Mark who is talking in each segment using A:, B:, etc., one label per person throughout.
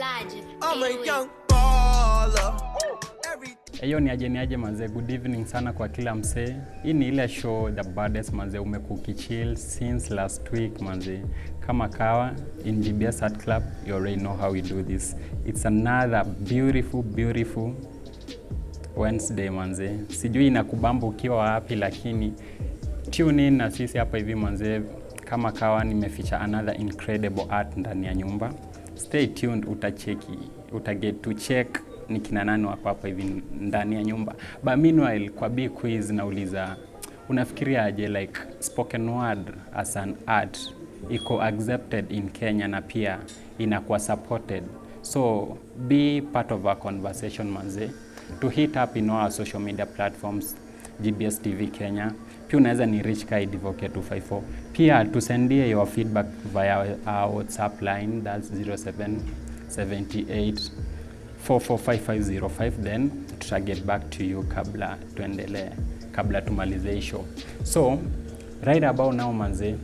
A: I'm a young baller.
B: Eyo ni aje manze, good evening sana kwa kila msee. Hii ni ile show the baddest manze, umekukichill since last week manze. Kama kawa in GBS at Club, you already know how we do this. It's another beautiful Wednesday manze. Sijui inakubamba ukiwa wapi, lakini tune in na sisi hapa hivi manze. Kama kawa nimeficha another incredible art ndani ya nyumba. Stay tuned, utaget to check ni kina nani wako hapa hivi ndani ya nyumba. But meanwhile, kwa big quiz nauliza, unafikiria aje like spoken word as an art iko accepted in Kenya na pia inakuwa supported? So be part of our conversation manze. To hit up in our social media platforms, GBS TV Kenya. Pia unaweza ni reach ka Advocate 254. Pia tusendie your feedback via our WhatsApp line, that's 0778 445505, then tuta get back to you kabla tumalize show. So right about now manze,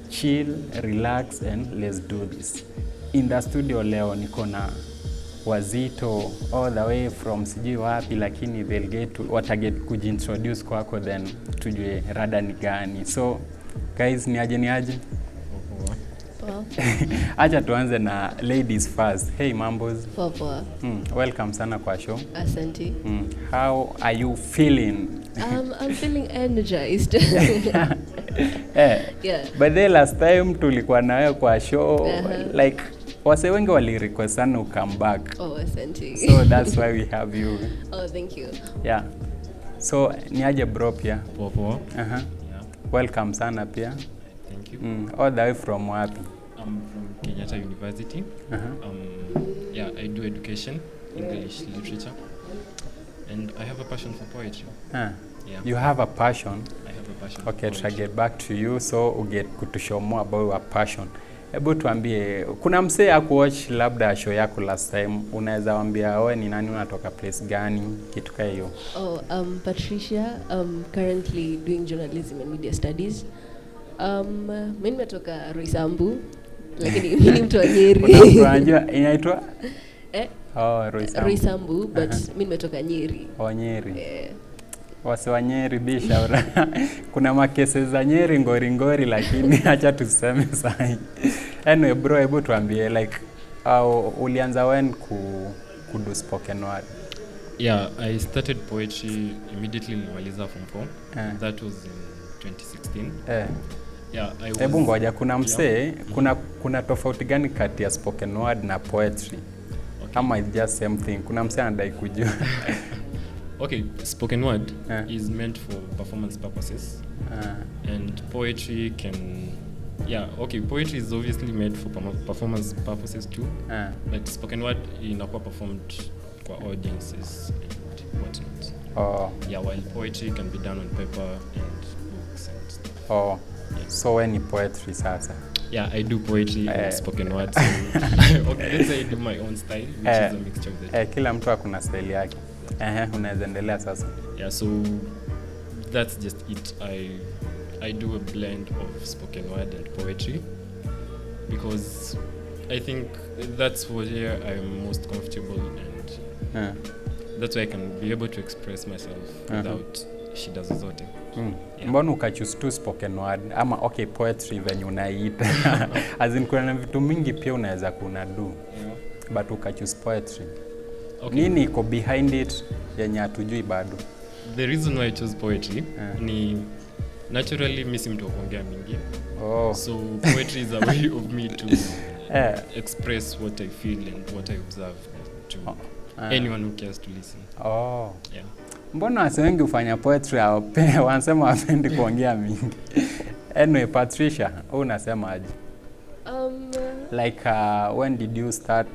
B: chill, relax and let's do this. In the studio leo niko na wazito all the way from sijui wapi, lakini wataget kujintroduce kwako then tujue rada ni gani. So guys, ni aje? Acha tuanze na ladies first. Hey mambos.
C: Poa.
B: Welcome sana kwa show.
C: Asante.
B: How are you feeling?
C: I'm feeling energized.
B: Yeah. But the last time tulikuwa nawe kwa show, like wase wengi wali request sana come back.
C: Oh, asante.
B: So that's why we have you.
C: Oh, thank you.
B: Yeah. So ni aje bro pia?
D: Poa.
B: Yeah. Welcome sana pia.
D: Thank you.
B: All the way from wapi?
D: I'm from Kenyatta University. Yeah, I do education, English literature, and I have a passion for poetry. Yeah.
B: You have a passion?
D: I have a passion
B: Okay,
D: for
B: try
D: poetry.
B: get back to you, so uget kutushow more about your passion. Hebu tuambie, kuna msee akuwatch labda show yako last time, unaweza waambia wewe ni nani, unatoka place gani, kitu kama hiyo?
C: Oh, Patricia, currently doing journalism and media studies. Mimi nimetoka Roysambu, lakini mimi ni mtu wa Nyeri.
B: Unajua inaitwa?
C: Roysambu, but mimi nimetoka Nyeri.
B: Nyeri. Wase wa Nyeri bisha. Kuna makese za Nyeri ngori, lakini acha tuseme sahi. Anyway bro, hebu tuambie like ulianza when kudu spoken word?
D: Yeah, I started poetry immediately nimaliza form 4. That was in 2016. Yeah, I was.
B: Hebu ngoja, kuna msee, kuna tofauti gani kati ya spoken word na poetry?
D: Okay.
B: Ama it's just same thing? Kuna msee anadai kujua.
D: Okay, spoken word is meant for performance purposes. And poetry poetry is obviously made for performance purposes too. But spoken word inakuwa performed for audiences and whatnot. Yeah, while poetry can be done on paper and books and stuff.
B: Yeah. So any poetry sasa?
D: Yeah, I do poetry and spoken word. So okay, let's say I do my own style, which is a mixture of the two.
B: Kila mtu akuna style yake. Unaweza endelea sasa.
D: Yeah, so that's just it. I do a blend of spoken word and poetry because I think that's where I'm most comfortable and that's why I can be able to express myself without shida zozote.
B: Mbona ukachoose tu spoken word ama poetry venye unaiita? As in kuna vitu mingi pia unaweza kunadu. But ukachoose poetry. Okay. Nini iko behind it yenye hatujui bado?
D: The reason why I chose poetry ni naturally mimi si mtu wa kuongea mingi. So poetry is a way of me to express what I feel and what I observe to anyone who cares to listen. Yeah.
B: Mbona wase wengi ufanya poetry wanasema wapendi kuongea mingi? Anyway, Patricia, unasema aje? Like when did you start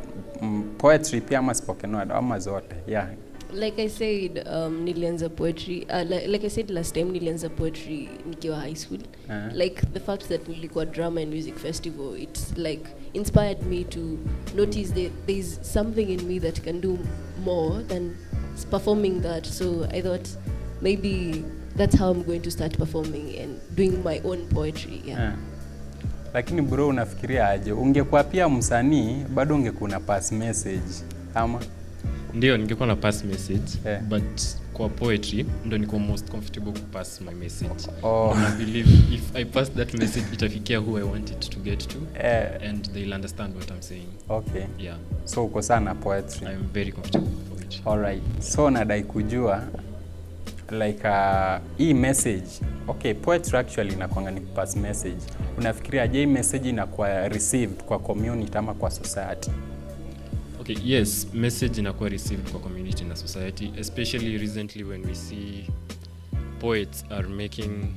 B: poetry pia ama spoken word ama zote? Yeah.
C: Like I said, nilianza poetry. Like I said last time, nilianza poetry nikiwa high school. Like the fact that nilikuwa drama and music festival, it's like inspired me to notice that there's something in me that can do more than performing that. So I thought maybe that's how I'm going to start performing and doing my own poetry. Yeah.
B: Lakini bro, unafikiria aje? Ungekuwa pia msanii, bado ungekuwa na pass message ama?
D: Ndio ningekuwa na pass message, but kwa poetry ndo niko most comfortable to pass my message. And I believe if I pass that message itafikia who I want it to get to, and they'll understand what I'm saying.
B: Okay.
D: Yeah.
B: So uko sana poetry.
D: I'm very comfortable with poetry.
B: All right. So nadai kujua like hii message. Okay, poetry actually inakuanga ni pass message. Unafikiria je, message inakuwa received kwa community ama kwa society?
D: Okay, yes, message inakuwa received kwa community na society, especially recently when we see poets are making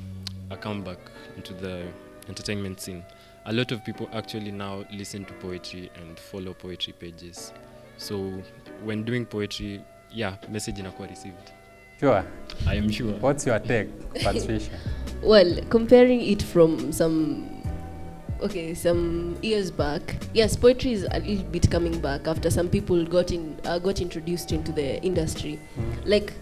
D: a comeback into the entertainment scene. A lot of people actually now listen to poetry and follow poetry pages. So when doing poetry, yeah, message inakuwa received.
B: Sure.
D: I am sure.
B: What's your take, Patricia?
C: Well, comparing it from some years back, yes, poetry is a little bit coming back after some people got introduced into the industry. Like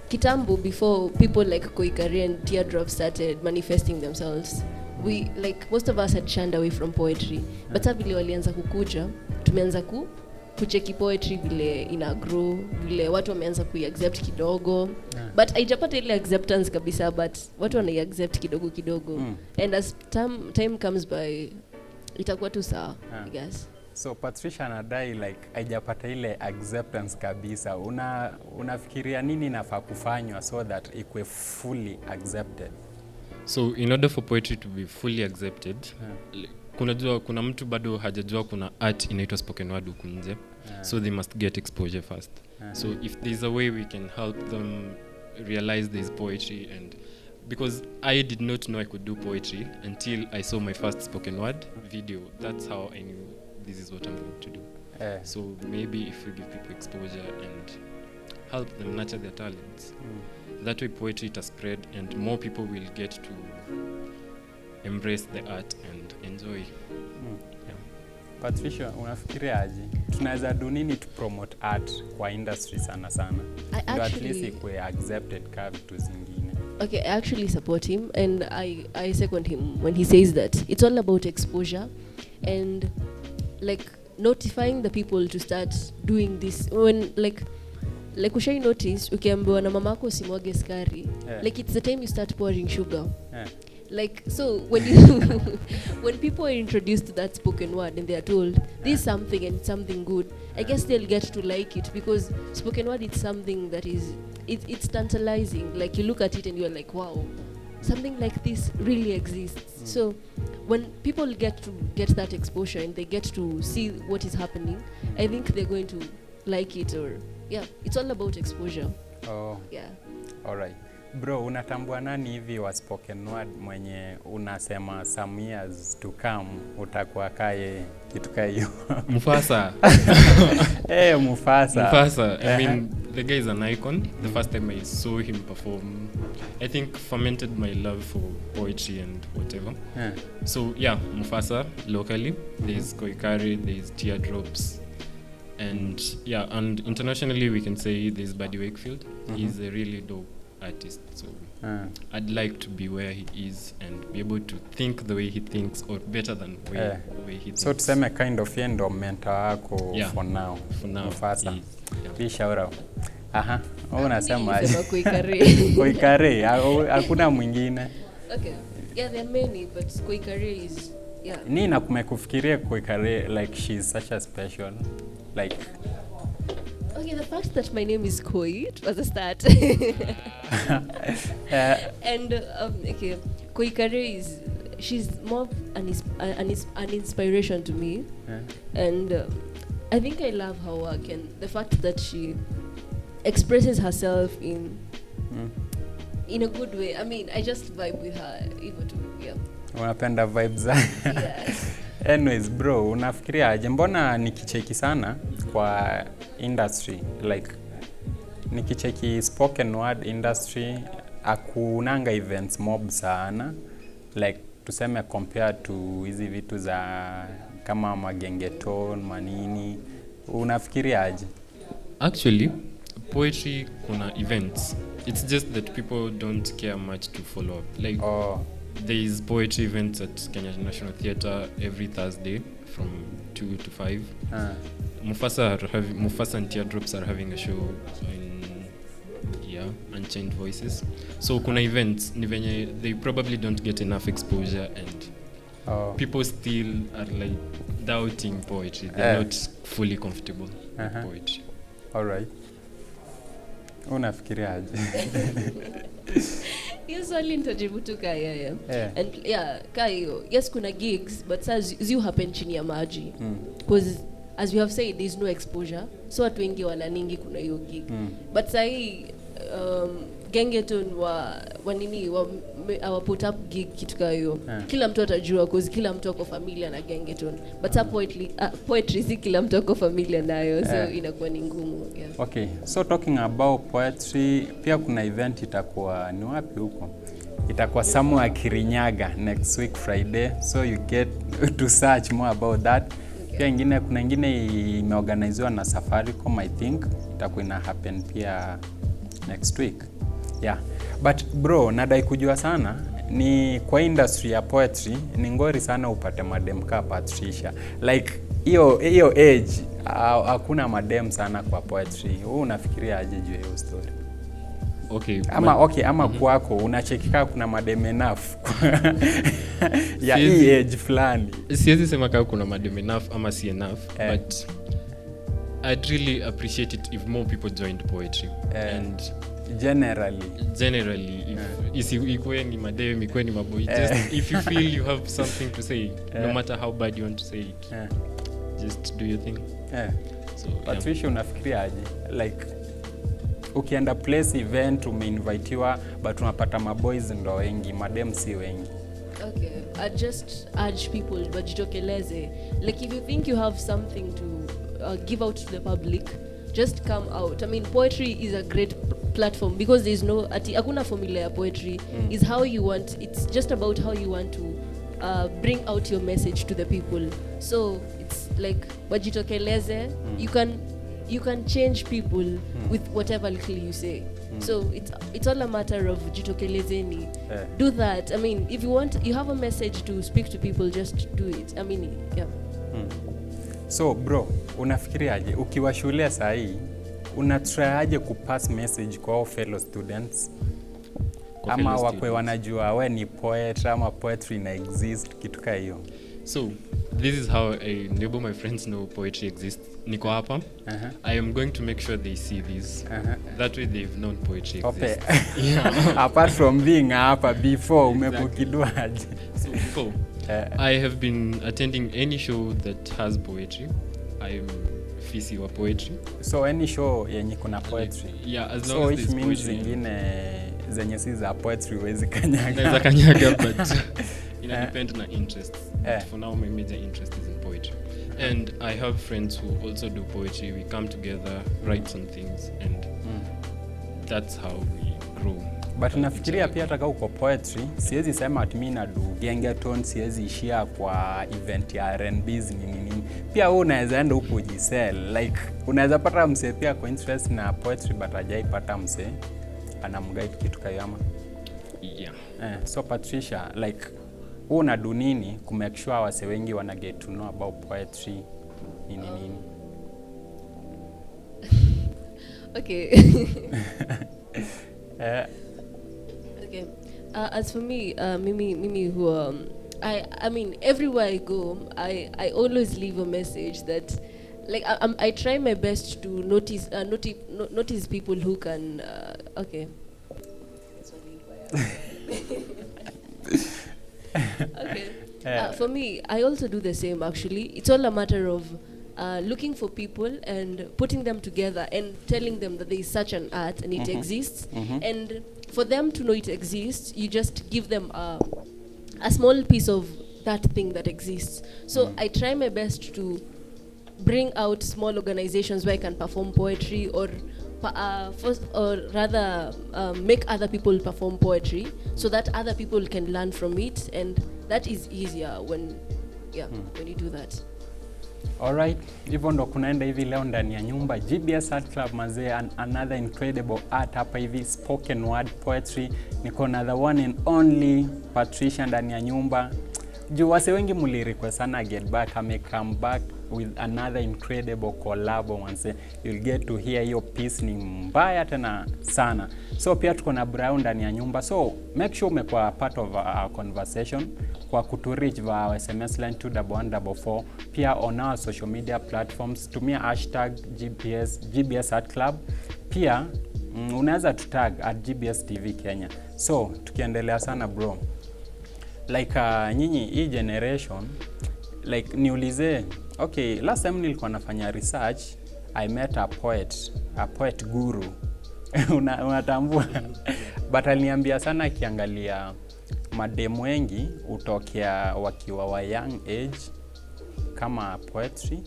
C: kitambo, before people like Koikari and Teardrop started manifesting themselves, we like most of us had shunned away from poetry. But vile walianza kukuja, tumeanza kucheki poetry vile ina grow, vile watu wameanza kuiaccept kidogo. But haijapata ile acceptance kabisa, but watu wanaiaccept kidogo kidogo. And as time comes by, itakuwa tu sawa, I guess.
B: So Patricia anadai like haijapata ile acceptance kabisa. Unafikiria nini nafaa kufanywa so that ikwe fully accepted?
D: So in order for poetry to be fully accepted, kuna mtu bado hajajua kuna art inaitwa spoken word huku nje, so they must get exposure first. So if there's a way we can help them realize there's poetry, and because I did not know I could do poetry until I saw my first spoken word video. That's how I knew this is what I'm going to do. So maybe if we give people exposure and help them nurture their talents, that way poetry will spread and more people will get to embrace the art and enjoy. Yeah.
B: Patricia, unafikiria aje? Tunaweza do nini to promote art kwa industry sana? At least ikwe accepted kwa vitu zingine.
C: Okay, I actually support him, and I second him when he says that it's all about exposure and like notifying the people to start doing this. When like ushai notice ukiambiwa na mamako usimwage sukari, like it's the time you start pouring sugar. Like, so when people are introduced to that spoken word and they are told this is something and something good, I guess they'll get to like it, because spoken word is something that it's tantalizing. Like you look at it and you're like, wow, something like this really exists. So when people get that exposure and they get to see what is happening, I think they're going to like it. Or yeah, it's all about exposure.
B: Oh,
C: yeah.
B: All right. Bro, unatambua nani hivi wa spoken word mwenye unasema some years to come utakuwa kaye kitu kayo?
D: Mufasa.
B: Mufasa.
D: I mean, the guy is an icon. The first time I saw him perform, I think fermented my love for poetry and whatever. So yeah, Mufasa locally. There's Koikari, there's Teardrops. And yeah, and internationally we can say there's Buddy Wakefield. He's a really dope artist, so I'd like to be where he is and be able to think the way he thinks, or better than the way he thinks.
B: So tuseme kind of endo mentor wako for now. Mufasa. Be shout out. Unasema aje? Koikari, hakuna mwingine.
C: Okay. Yeah, there are many, but Koikari is
B: Nini nakumekufikiria Koikari like she's such a special, like
C: okay, the fact that my name is Koi, it was a start. And okay, Koikari she's more an inspiration to me, and I think I love her work and the fact that she expresses herself in a good way. I mean, I just vibe with her even too. Yeah.
B: Unapenda vibes.
C: Yes.
B: Anyways bro, unafikiria aje? Mbona nikicheki sana kwa industry, like nikicheki spoken word industry akunanga events mob sana, like tuseme compared to hizi vitu za kama magengeton manini, unafikiria aje?
D: Actually, poetry kuna events. It's just that people don't care much to follow up. Like there is poetry events at Kenya National Theatre every Thursday from 2 to 5. Mufasa and Teardrops are having a show in Unchained Voices. So kuna events ni venye they probably don't get enough exposure and people still are like doubting poetry. They're not fully comfortable with poetry.
B: All right. Unafikiriaje?
C: Hiyo swali nitajibu tu kaya. And kaya, yes kuna gigs but saa ziu happen chini ya maji. Because as we have said, there's no exposure. So watu wengi walaningi kuna hiyo gig. But sahi Gengeton wa put up gig kitu kama hiyo. Kila mtu atajua cause kila mtu ako familiar na Gengeton. But poetry si kila mtu ako familiar nayo, so inakuwa ni ngumu.
B: Okay, so talking about poetry, pia kuna event itakuwa ni wapi huko? Itakuwa somewhere Kirinyaga next week Friday, so you get to search more about that. Pia kuna ingine imeorganiziwa na Safaricom, I think itakuwa ina happen pia next week. Yeah. But bro, nadai kujua sana ni kwa industry ya poetry ni ngori sana upate madem ka Patricia. Like hiyo age hakuna madem sana kwa poetry. Wewe unafikiria aje juu hiyo story? Ama kwako unachekika kuna madem enough ya hii age fulani.
D: Siwezi sema kama kuna madem enough ama si enough, but I'd really appreciate it if more people joined poetry. And generally if ikuwe ni madem ikuwe ni maboy, just if you feel you have something to say, no matter how bad you want to say it, just do your thing.
B: So Patricia, unafikiria aje? Like ukienda place event umeinvitiwa but unapata maboys ndo wengi, madem si wengi.
C: Okay, I just urge people bajitokeleze. Like if you think you have something to give out to the public, just come out. I mean, poetry is a great platform because there's no hakuna formula ya poetry. Is how you want. It's just about how you want to bring out your message to the people. So it's like bajitokeleze. You can change people with whatever little you say. So it's all a matter of jitokelezeni. Do that. I mean, if you have a message to speak to people, just do it. I mean, yeah.
B: So bro, unafikiriaje ukiwa shule saa hii unatryaje kupass message kwa fellow students? Ama wakwe wanajua we ni poet ama poetry ina exist kitu kama hiyo?
D: So this is how I enable my friends know poetry exists. Niko hapa. I am going to make sure they see this. That way they've known poetry exists.
B: Apart from being hapa before umekukiduaje?
D: So before I have been attending any show that has poetry. I'm fisi wa poetry.
B: So any show yenye kuna poetry?
D: Yeah, as long as there's
B: poetry. So which means zingine zenye si za poetry huwezi kanyaga.
D: Naweza kanyaga but ina depend na interests. But for now my major interest is in poetry. And I have friends who also do poetry. We come together, write some things, and that's how we grow.
B: But nafikiria pia hata uko poetry, siwezi sema ati mimi na do Gengeton, siwezi ishia kwa event ya R&B's nini. Pia wewe unaweza enda huko jisell. Like unaweza pata mse pia kwa interest na poetry but hajaipata mse anamguide kitu kayama.
D: Yeah.
B: So Patricia, like wewe unadu nini ku make sure wase wengi wana get to know about poetry nini.
C: Okay. Okay. As for me, Mimi who I mean everywhere I go, I always leave a message that like I try my best to notice people who can okay. Okay. For me, I also do the same actually. It's all a matter of looking for people and putting them together and telling them that there is such an art and it exists. And for them to know it exists, you just give them a small piece of that thing that exists. So I try my best to bring out small organizations where I can perform poetry or make other people perform poetry so that other people can learn from it, and that is easier when you do that.
B: Alright, hivyo ndo kunaenda hivi leo ndani ya nyumba GBS Art Club mazee, another incredible art hapa hivi, spoken word poetry. Niko na the one and only Patricia ndani ya nyumba. Juu wase wengi mlirequest sana get back, ame come back with another incredible collab once. You'll get to hear your piece, ni mbaya tena sana. So pia tuko na Brown ndani ya nyumba. So make sure umekuwa part of our conversation kwa kutureach via SMS line 21144. Pia on our social media platforms tumia hashtag GBS Art Club. Pia unaweza tutag at GBS TV Kenya. So tukiendelea sana bro, like nyinyi hii generation, like niulize, okay, last time nilikuwa nafanya research, I met a poet guru. Unatambua? But aliniambia sana akiangalia mademu wengi utokea wakiwa wa young age kama poetry,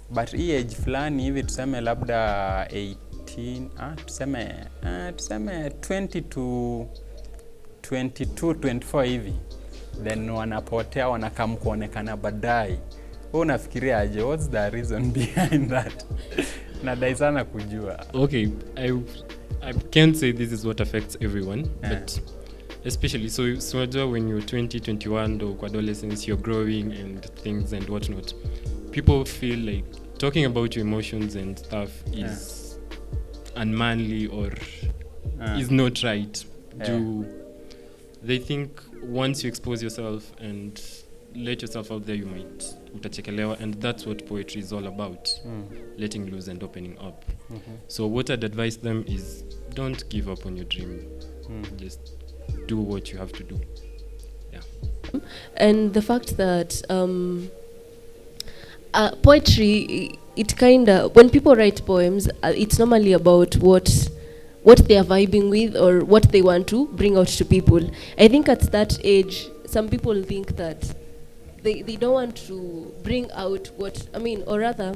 B: but hii age fulani hivi tuseme labda 18, tuseme 20 to 22, 24 hivi, then wanapotea, wanakam kuonekana baadaye. Wewe unafikiria aje? What's the reason behind that? Nadai sana kujua.
D: Okay, I can't say this is what affects everyone, but especially so when you're 20, 21 or adolescence, you're growing and things and whatnot, people feel like talking about your emotions and stuff is unmanly or is not right. They think once you expose yourself and let yourself out there, you might utachekelewa, and that's what poetry is all about. Letting loose and opening up. So what I'd advise them is don't give up on your dream. Just do what you have to do. Yeah.
C: And the fact that poetry, it kind of, when people write poems, it's normally about what they are vibing with or what they want to bring out to people. I think at that age, some people think that they don't want to bring out what, I mean, or rather,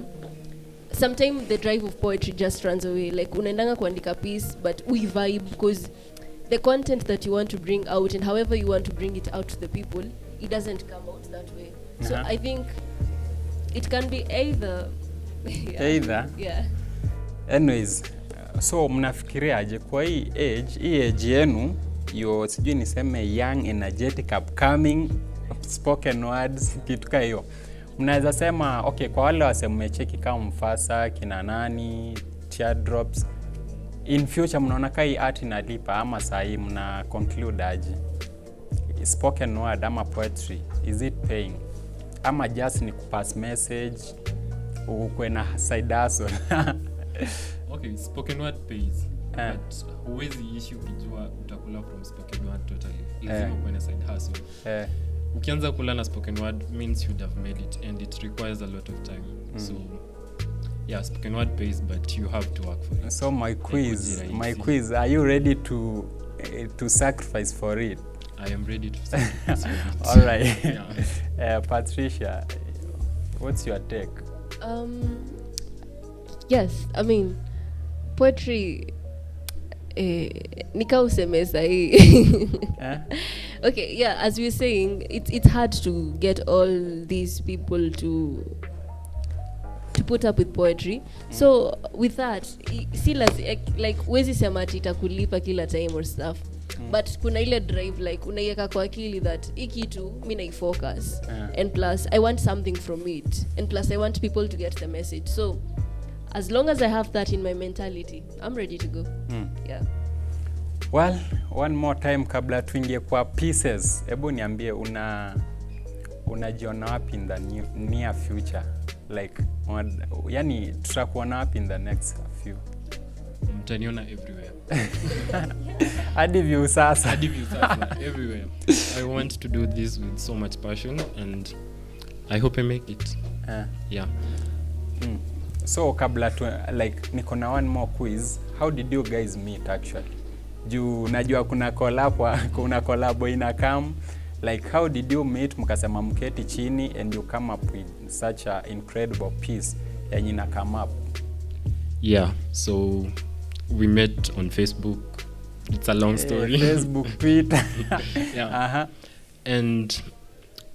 C: sometimes the drive of poetry just runs away. Like, unaendanga kuandika piece, but we vibe because the content that you want to bring out and however you want to bring it out to the people, it doesn't come out that way. So I think it can be either.
B: Either?
C: Yeah.
B: Anyways, so mnafikiria aje kwa hii age yenu, yo sijui niseme young, energetic, upcoming, spoken words, kitu kama hiyo. Mnaweza sema, okay, kwa wale wase mmecheki kama Mfasa, kina nani, Teardrops, in future mnaona kai art inalipa ama sahi mna conclude aje? Spoken word ama poetry, is it paying? Ama just ni kupass message, ukwe na side hustle?
D: Okay, spoken word pays, but huwezi ishi ukijua utakula from spoken word totally. Lazima kuwe na side hustle. Ukianza kula na spoken word means you'd have made it, and it requires a lot of time. So yeah, spoken word pays, but you have to work for it.
B: So my quiz, are you ready to sacrifice for it?
D: I am ready to sacrifice for it.
B: All right.
D: Yeah.
B: Patricia, what's your take?
C: Yes, I mean, poetry, nika useme sahi. Okay, yeah, as we were saying, it's hard to get all these people to put up with poetry. So with that, see, like wezi sema ati itakulipa kila time or stuff. But kuna ile drive, like unaiweka kwa akili that hii kitu mimi naifocus, and plus I want something from it, and plus I want people to get the message. So as long as I have that in my mentality, I'm ready to go. Yeah.
B: Well, one more time kabla tuingie kwa pieces, hebu niambie unajiona wapi in the near future? Like, yani tutakuona wapi in the next few?
D: Mtaniona everywhere.
B: Hadi view sasa.
D: Everywhere. I want to do this with so much passion, and I hope I make it. Yeah.
B: So kabla like niko na one more quiz. How did you guys meet actually? Juu najua kuna collab ina come. Like, how did you meet? Mkasema mketi chini and you come up with such an incredible piece yenye ina come up.
D: Yeah, so we met on Facebook. It's a long story.
B: Facebook, Twitter.
D: Yeah. And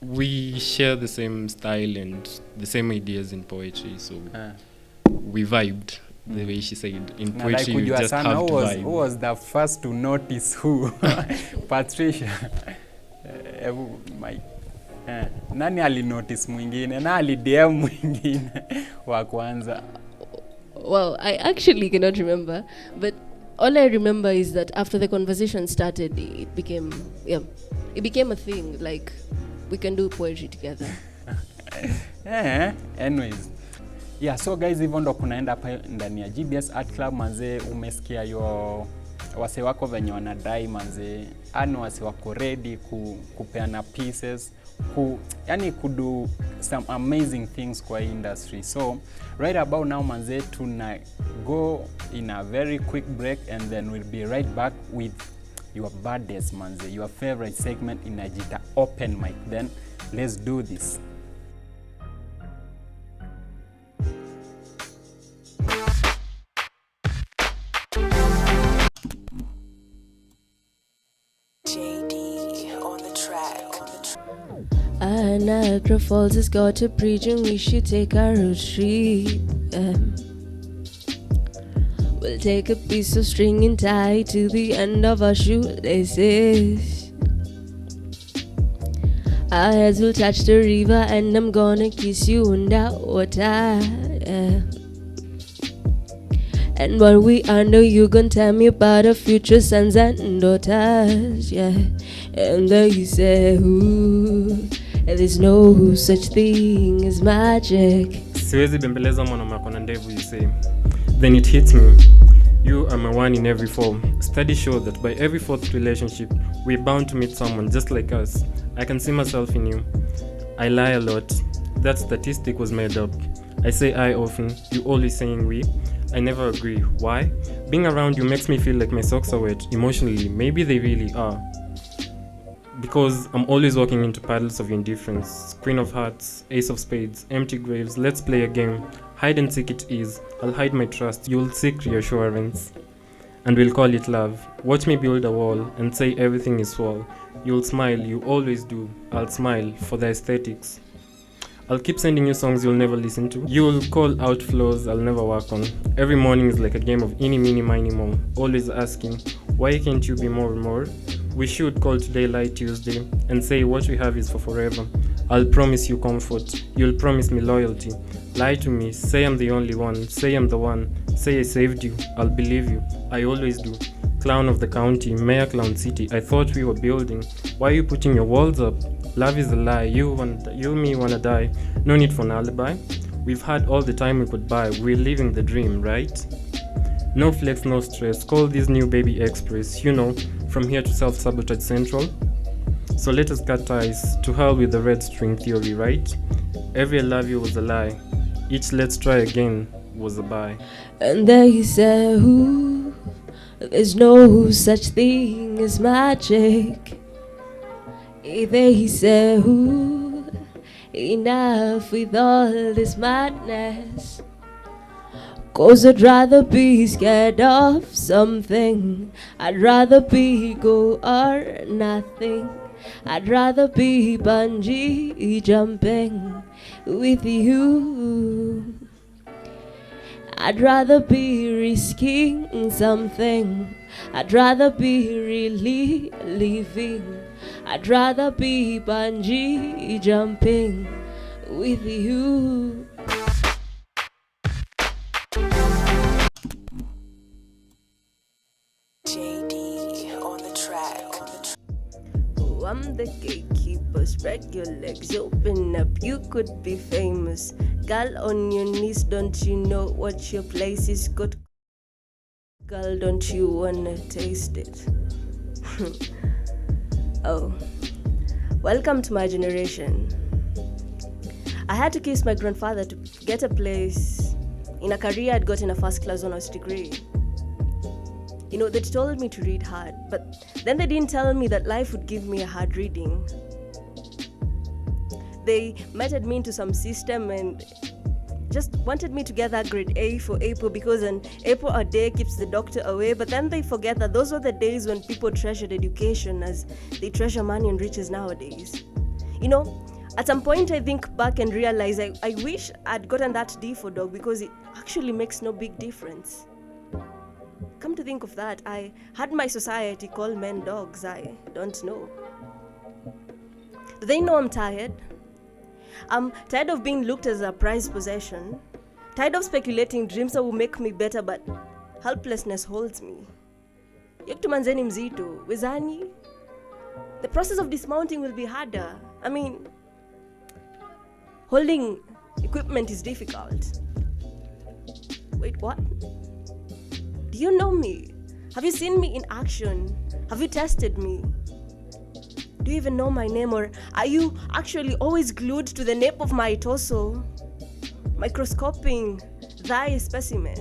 D: we share the same style and the same ideas in poetry, so we vibed. The way she said, in poetry you just have to vibe.
B: Who was the first to notice who? Patricia. Nani alinotice mwingine na alidm mwingine wa kwanza?
C: Well, I actually cannot remember, but all I remember is that after the conversation started, it became a thing. Like, we can do poetry together.
B: Anyways. Yeah, so guys, hivyo ndo kunaenda hapa ndani ya GBS Art Club manze. Umesikia yo wase wako venye wanadai manze, ani wase wako ready kupeana pieces, yani kudo some amazing things kwa industry. So right about now manze, tuna go in a very quick break and then we'll be right back with your baddest manze, your favorite segment in Ajita Open Mic. Then let's do this.
C: Niagara Falls has got a bridge and we should take our retreat. We'll take a piece of string and tie to the end of our shoelaces. Our heads will touch the river and I'm gonna kiss you underwater. And while we under, you gon' tell me about our future sons and daughters, yeah. And then you say, ooh, there's no such thing as magic.
D: Siwezi bembeleza mwanaume akona ndevu, you say. Then it hits me. You are my one in every form. Studies show that by every fourth relationship, we're bound to meet someone just like us. I can see myself in you. I lie a lot. That statistic was made up. I say I often, you always saying we. I never agree. Why? Being around you makes me feel like my socks are wet. Emotionally, maybe they really are. Because I'm always walking into puddles of indifference. Queen of hearts, ace of spades, empty graves. Let's play a game. Hide and seek it is. I'll hide my trust. You'll seek reassurance. And we'll call it love. Watch me build a wall and say everything is swell. You'll smile, you always do. I'll smile for the aesthetics. I'll keep sending you songs you'll never listen to. You'll call out flows I'll never work on. Every morning is like a game of eeny, meeny, miny, mo. Always asking, why can't you be more and more? We should call today Light Tuesday and say what we have is for forever. I'll promise you comfort. You'll promise me loyalty. Lie to me. Say I'm the only one. Say I'm the one. Say I saved you. I'll believe you. I always do. Clown of the county. Mayor Clown City. I thought we were building. Why are you putting your walls up? Love is a lie. You me wanna die. No need for an alibi. We've had all the time we could buy. We're living the dream, right? No flex, no stress. Call this new baby express. You know, from here to self-sabotage central. So let us cut ties. To hell with the red string theory, right? Every I love you was a lie. Each let's try again was a bye.
C: And they say, ooh, there's no such thing as magic. They say, ooh, enough with all this madness. 'Cause I'd rather be scared of something. I'd rather be go or nothing. I'd rather be bungee jumping with you. I'd rather be risking something. I'd rather be really living. I'd rather be bungee jumping with you.
A: JD on the track.
C: Oh, I'm the gatekeeper. Spread your legs, open up. You could be famous. Girl on your knees, don't you know what your place is? Good girl, don't you wanna taste it? Oh, welcome to my generation. I had to kiss my grandfather to get a place in a career I'd got in a first-class honors degree. You know, they told me to read hard, but then they didn't tell me that life would give me a hard reading. They meted me into some system and just wanted me to get that grade A for April because an April a day keeps the doctor away. But then they forget that those were the days when people treasured education as they treasure money and riches nowadays. You know,
E: At some point, I think back and realize I wish I'd gotten that D for dog because it actually makes no big difference. Come to think of that, I had my society call men dogs. I don't know. Do they know I'm tired? I'm tired of being looked as a prized possession. Tired of speculating dreams that will make me better, but helplessness holds me. Yektumanzeni mzito, wezani? The process of dismounting will be harder. I mean, holding equipment is difficult. Wait, what? Do you know me? Have you seen me in action? Have you tested me? Do you even know my name, or are you actually always glued to the nape of my torso? Microscoping thy specimen.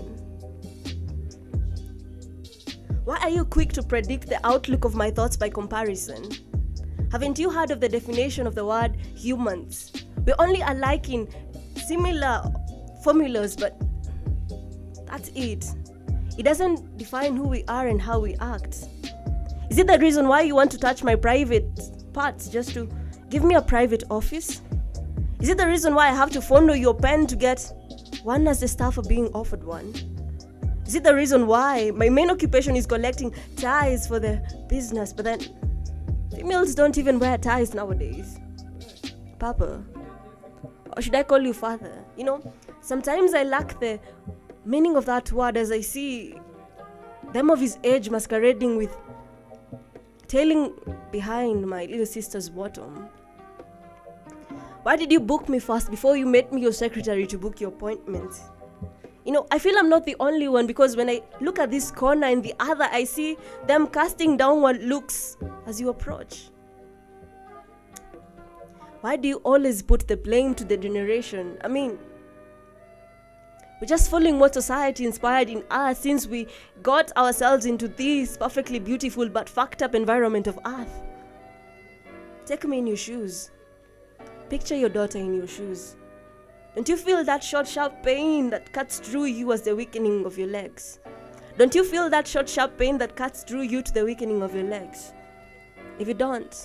E: Why are you quick to predict the outlook of my thoughts by comparison? Haven't you heard of the definition of the word humans? We're only alike in similar formulas, but that's it. It doesn't define who we are and how we act. Is it the reason why you want to touch my private parts just to give me a private office? Is it the reason why I have to fondle your pen to get one as the staff of being offered one? Is it the reason why my main occupation is collecting ties for the business, but then females don't even wear ties nowadays? Papa, or should I call you father? You know, sometimes I lack the meaning of that word as I see them of his age masquerading with tailing behind my little sister's bottom. Why did you book me first before you made me your secretary to book your appointment? You know, I feel I'm not the only one, because when I look at this corner and the other, I see them casting downward looks as you approach. Why do you always put the blame to the generation? I mean, we're just following what society inspired in us since we got ourselves into this perfectly beautiful but fucked up environment of earth. Take me in your shoes. Picture your daughter in your shoes. Don't you feel that short, sharp pain that cuts through you as the weakening of your legs? Don't you feel that short, sharp pain that cuts through you to the weakening of your legs? If you don't,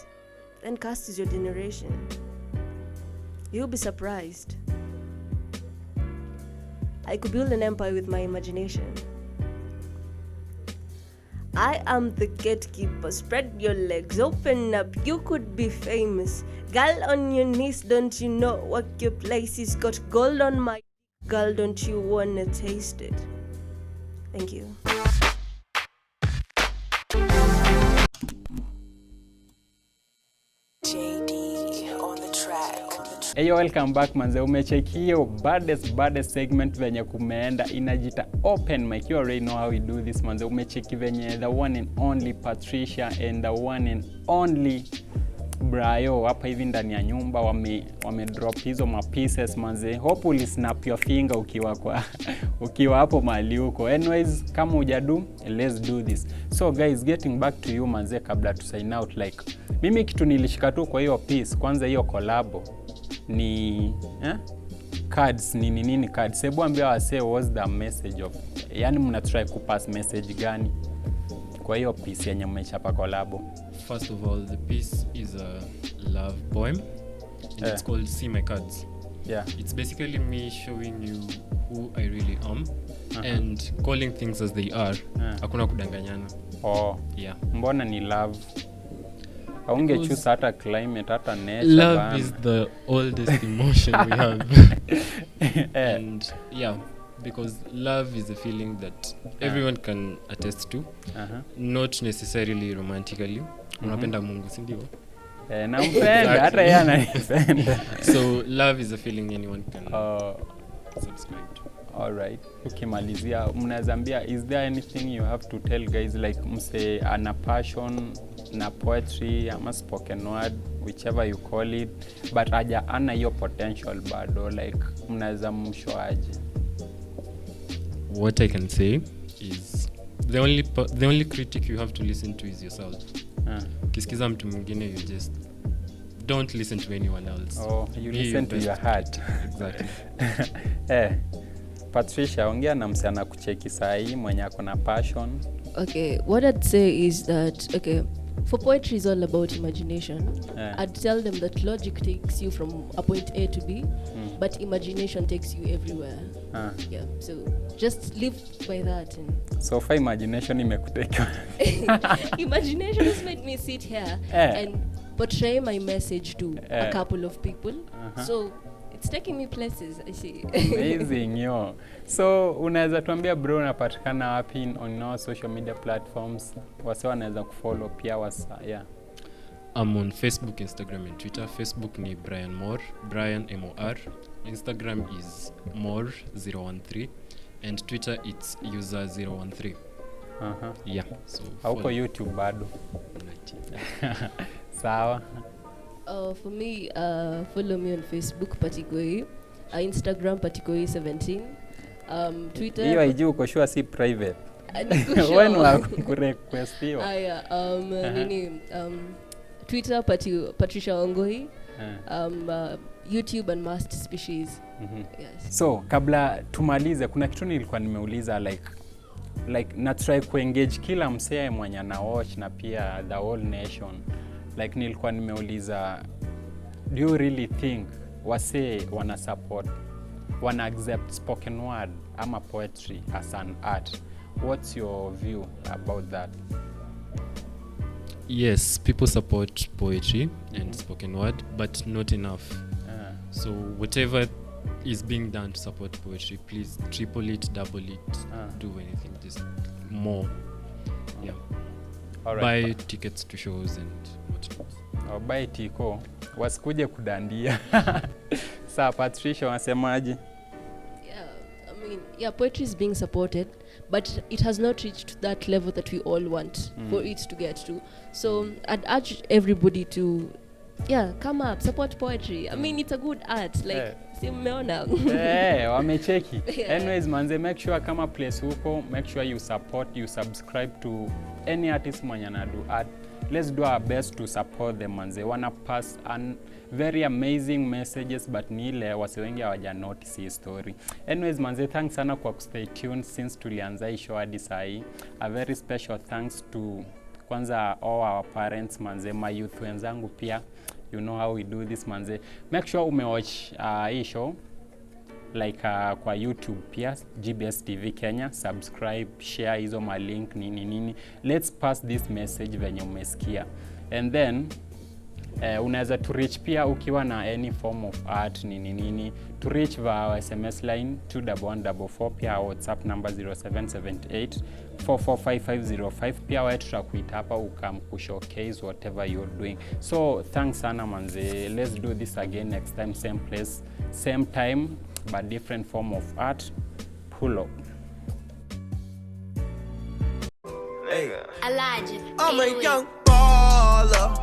E: then cast is your generation. You'll be surprised. I could build an empire with my imagination. I am the gatekeeper. Spread your legs, open up. You could be famous. Girl on your knees, don't you know what your place is? Got gold on my girl, don't you wanna taste it? Thank you.
A: JD on the track.
B: Hey, welcome back manze, umecheki hiyo baddest segment venye kumeenda inajita open mic. You already know how we do this manze. Umecheki venye the one and only Patricia and the one and only Brayo hapa hivi ndani ya nyumba wame drop hizo ma pieces manze. Hopefully snap your finger ukiwa hapo mahali huko. Anyways, kama hujadu, let's do this. So guys, getting back to you manze, kabla to sign out, like mimi kitu nilishika tu kwa hiyo piece, kwanza hiyo collabo ni cards nini cards. Hebu ambia wase what's the message of, yani mna try kupass message gani kwa hiyo piece yenye mmechapa collabo?
D: First of all, the piece is a love poem and it's called See My Cards.
B: Yeah,
D: it's basically me showing you who I really am and calling things as they are. Hakuna kudanganyana.
B: Oh
D: yeah,
B: mbona ni love? Aunge choose hata climate hata nature.
D: Love is the oldest emotion we have. And yeah, because love is a feeling that everyone can attest to, not necessarily romantically. Unapenda Mungu, si ndio?
B: Nampenda hata yeye ananipenda.
D: So love is a feeling anyone can subscribe to.
B: Alright, ukimalizia mnazambia, is there anything you have to tell guys, like mse ana passion na poetry ama spoken word, whichever you call it, but haja ana hiyo potential bado, like mnazamshoaje?
D: What I can say is the only critic you have to listen to is yourself. Ukisikiza mtu mwingine, you just don't listen to anyone else.
B: Oh, you listen to your heart.
D: Exactly.
B: Patricia, ongea na msichana kucheki saa hii mwenye ako na passion.
C: Okay, what I'd say is that, okay, for poetry is all about imagination. I'd tell them that logic takes you from a point A to B, but imagination takes you everywhere. Yeah, so just live by that. And
B: So far imagination imekuteka.
C: imagination has made me sit here and portray my message to a couple of people. So it's taking me places, I see.
B: Amazing, yo. So unaweza tuambia bro unapatikana wapi on all social media platforms? Wase wanaweza kufollow pia yeah.
D: I'm on Facebook, Instagram and Twitter. Facebook ni Brian Moore, Brian M-O-R. Instagram is Moore013 and Twitter it's user013. Yeah, so
B: hauko YouTube bado? Sawa.
C: For me, follow me on Facebook, Patigoi, Instagram, Patigoi17, Twitter.
B: Hiyo haijui uko sure si private.
C: When
B: wa kurequest hiyo?
C: Twitter, Patricia Ongoi, YouTube and Masked Species. Yes.
B: So, kabla tumalize, kuna kitu nilikuwa nimeuliza like na try kuengage kila msee mwenye ana watch na pia the whole nation. Like nilikuwa nimeuliza, do you really think wase wana support, wana accept spoken word ama poetry as an art? What's your view about that?
D: Yes, people support poetry and spoken word, but not enough. So whatever is being done to support poetry, please triple it, double it, do anything, just more. Yeah.
B: All right.
D: Buy tickets to shows and whatnot.
B: Buy tiko, wasikuje kudandia. Sa Patricia wasemaje?
C: Yeah, poetry is being supported, but it has not reached that level that we all want for it to get to. So I'd urge everybody to, come up, support poetry. I mean, it's a good art. Like, si mmeona.
B: Wamecheki. Anyways, manze, make sure kama place huko, make sure you support, you subscribe to any artist mwenye anadu art. Let's do our best to support them, manze. Wanna pass very amazing messages, but nile wase wengi hawaja notice hii story. Anyways, manze, thanks sana kwa stay tuned since tulianza hii show hadi sahi. A very special thanks to kwanza all our parents, manze, my youth wenzangu pia. You know how we do this, manze. Make sure umewatch hii show like kwa YouTube pia, GBS TV Kenya, subscribe, share hizo ma link nini. Let's pass this message venye umesikia. And then unaweza to reach pia ukiwa na any form of art nini to reach via SMS line 21144, pia WhatsApp number 0778445505. pia wewe tutakuita hapa showcase whatever you're doing. So thanks sana manze, let's do this again next time, same place, same time, but different form of art. Pull up.
F: Elijah, I'm a young baller.